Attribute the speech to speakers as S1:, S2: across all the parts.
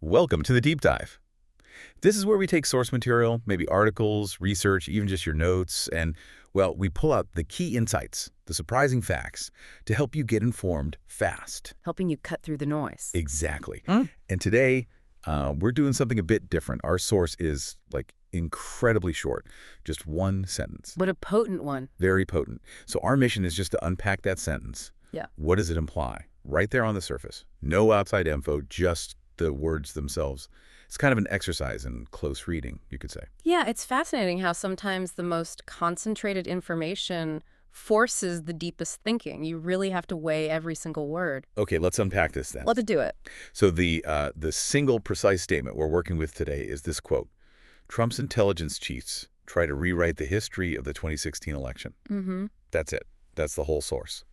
S1: Welcome to the Deep Dive. This is where we take source material, maybe articles, research, even just your notes, and, well, we pull out the key insights, the surprising facts, to help you get informed fast.
S2: Helping you cut through the noise.
S1: Exactly. And today, we're doing something a bit different. Our source is, incredibly short. Just one sentence.
S2: But a potent one.
S1: Very potent. So our mission is just to unpack that sentence.
S2: Yeah.
S1: What does it imply? Right there on the surface. No outside info, just the words themselves. It's kind of an exercise in close reading, you could say.
S2: Yeah, it's fascinating how sometimes the most concentrated information forces the deepest thinking. You really have to weigh every single word.
S1: Okay, let's unpack this then.
S2: Let's do it.
S1: So the single precise statement we're working with today is this quote: Trump's intelligence chiefs try to rewrite the history of the 2016 election. That's it. That's the whole source.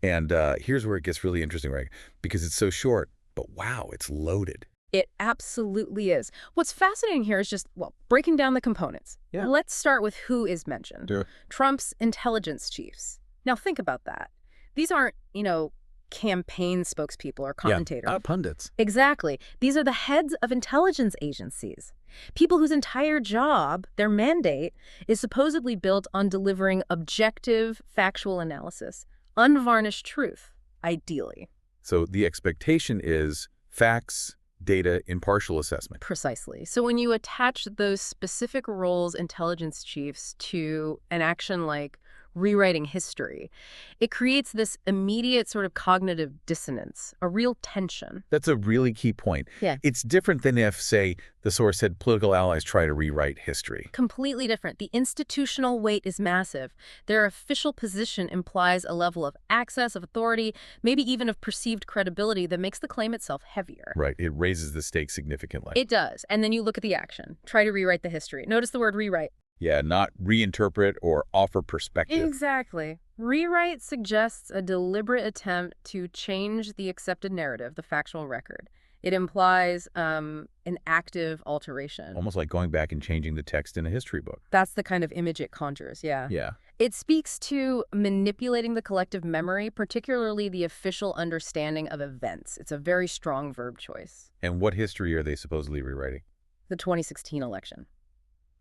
S1: And here's where it gets really interesting, right? Because it's so short, but wow, it's loaded.
S2: It absolutely is. What's fascinating here is just, breaking down the components.
S1: Yeah.
S2: Let's start with who is mentioned.
S1: Do it.
S2: Trump's intelligence chiefs. Now think about that. These aren't, campaign spokespeople or commentators.
S1: Yeah, pundits.
S2: Exactly. These are the heads of intelligence agencies. People whose entire job, their mandate, is supposedly built on delivering objective, factual analysis. Unvarnished truth, ideally.
S1: So the expectation is facts, data, impartial assessment.
S2: Precisely. So when you attach those specific roles, intelligence chiefs, to an action like rewriting history, it creates this immediate sort of cognitive dissonance, a real tension.
S1: That's a really key point.
S2: Yeah.
S1: It's different than if, say, the source said political allies try to rewrite history.
S2: Completely different. The institutional weight is massive. Their official position implies a level of access, of authority, maybe even of perceived credibility that makes the claim itself heavier.
S1: Right. It raises the stakes significantly.
S2: It does. And then you look at the action. Try to rewrite the history. Notice the word rewrite.
S1: Yeah, not reinterpret or offer perspective.
S2: Exactly. Rewrite suggests a deliberate attempt to change the accepted narrative, the factual record. It implies an active alteration.
S1: Almost like going back and changing the text in a history book.
S2: That's the kind of image it conjures, yeah.
S1: Yeah.
S2: It speaks to manipulating the collective memory, particularly the official understanding of events. It's a very strong verb choice.
S1: And what history are they supposedly rewriting?
S2: The 2016 election.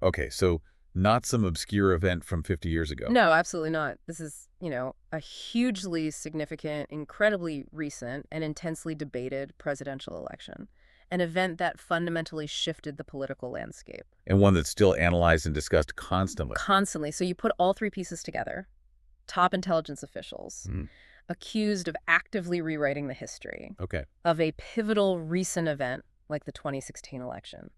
S1: Okay, so not some obscure event from 50 years ago.
S2: No, absolutely not. This is, a hugely significant, incredibly recent, and intensely debated presidential election. An event that fundamentally shifted the political landscape.
S1: And one that's still analyzed and discussed constantly.
S2: Constantly. So you put all three pieces together. Top intelligence officials accused of actively rewriting the history
S1: Okay.
S2: of a pivotal recent event like the 2016 election.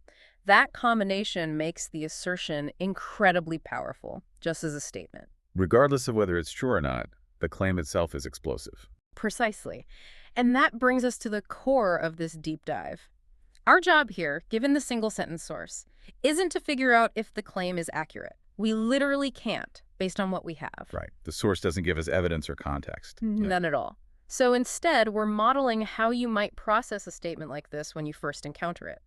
S2: That combination makes the assertion incredibly powerful, just as a statement.
S1: Regardless of whether it's true or not, the claim itself is explosive.
S2: Precisely. And that brings us to the core of this deep dive. Our job here, given the single sentence source, isn't to figure out if the claim is accurate. We literally can't, based on what we have.
S1: Right. The source doesn't give us evidence or context.
S2: None at all. So instead, we're modeling how you might process a statement like this when you first encounter it.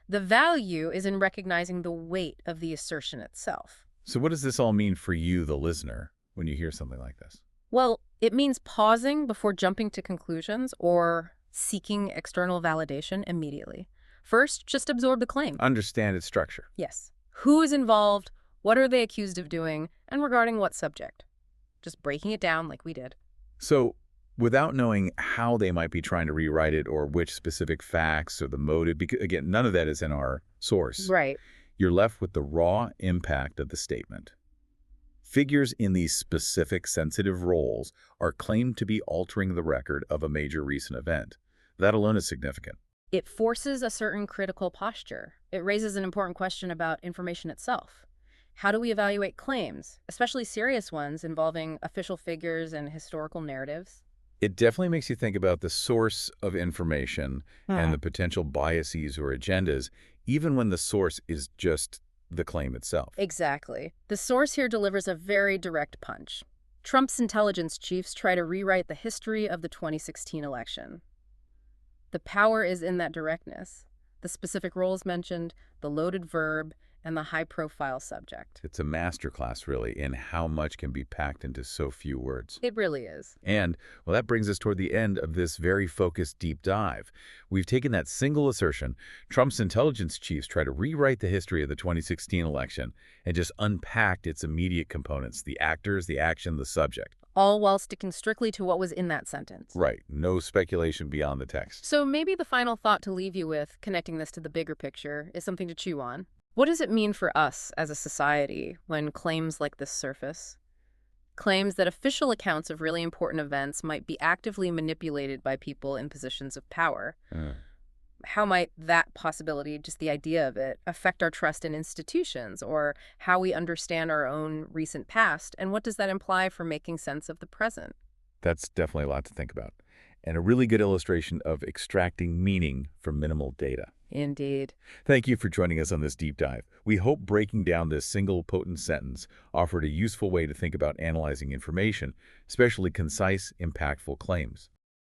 S2: The value is in recognizing the weight of the assertion itself.
S1: So what does this all mean for you, the listener, when you hear something like this?
S2: Well, it means pausing before jumping to conclusions or seeking external validation immediately. First, just absorb the claim.
S1: Understand its structure.
S2: Yes. Who is involved? What are they accused of doing? And regarding what subject? Just breaking it down like we did.
S1: So without knowing how they might be trying to rewrite it or which specific facts or the motive, because, again, none of that is in our source.
S2: Right.
S1: You're left with the raw impact of the statement. Figures in these specific sensitive roles are claimed to be altering the record of a major recent event. That alone is significant.
S2: It forces a certain critical posture. It raises an important question about information itself. How do we evaluate claims, especially serious ones involving official figures and historical narratives?
S1: It definitely makes you think about the source of information and the potential biases or agendas, even when the source is just the claim itself.
S2: Exactly. The source here delivers a very direct punch. Trump's intelligence chiefs try to rewrite the history of the 2016 election. The power is in that directness. The specific roles mentioned, the loaded verb, and the high-profile subject.
S1: It's a masterclass, really, in how much can be packed into so few words.
S2: It really is.
S1: And, well, that brings us toward the end of this very focused deep dive. We've taken that single assertion, Trump's intelligence chiefs try to rewrite the history of the 2016 election, and just unpacked its immediate components, the actors, the action, the subject.
S2: All while sticking strictly to what was in that sentence.
S1: Right. No speculation beyond the text.
S2: So maybe the final thought to leave you with, connecting this to the bigger picture, is something to chew on. What does it mean for us as a society when claims like this surface? Claims that official accounts of really important events might be actively manipulated by people in positions of power. How might that possibility, just the idea of it, affect our trust in institutions or how we understand our own recent past? And what does that imply for making sense of the present?
S1: That's definitely a lot to think about. And a really good illustration of extracting meaning from minimal data.
S2: Indeed.
S1: Thank you for joining us on this deep dive. We hope breaking down this single potent sentence offered a useful way to think about analyzing information, especially concise, impactful claims.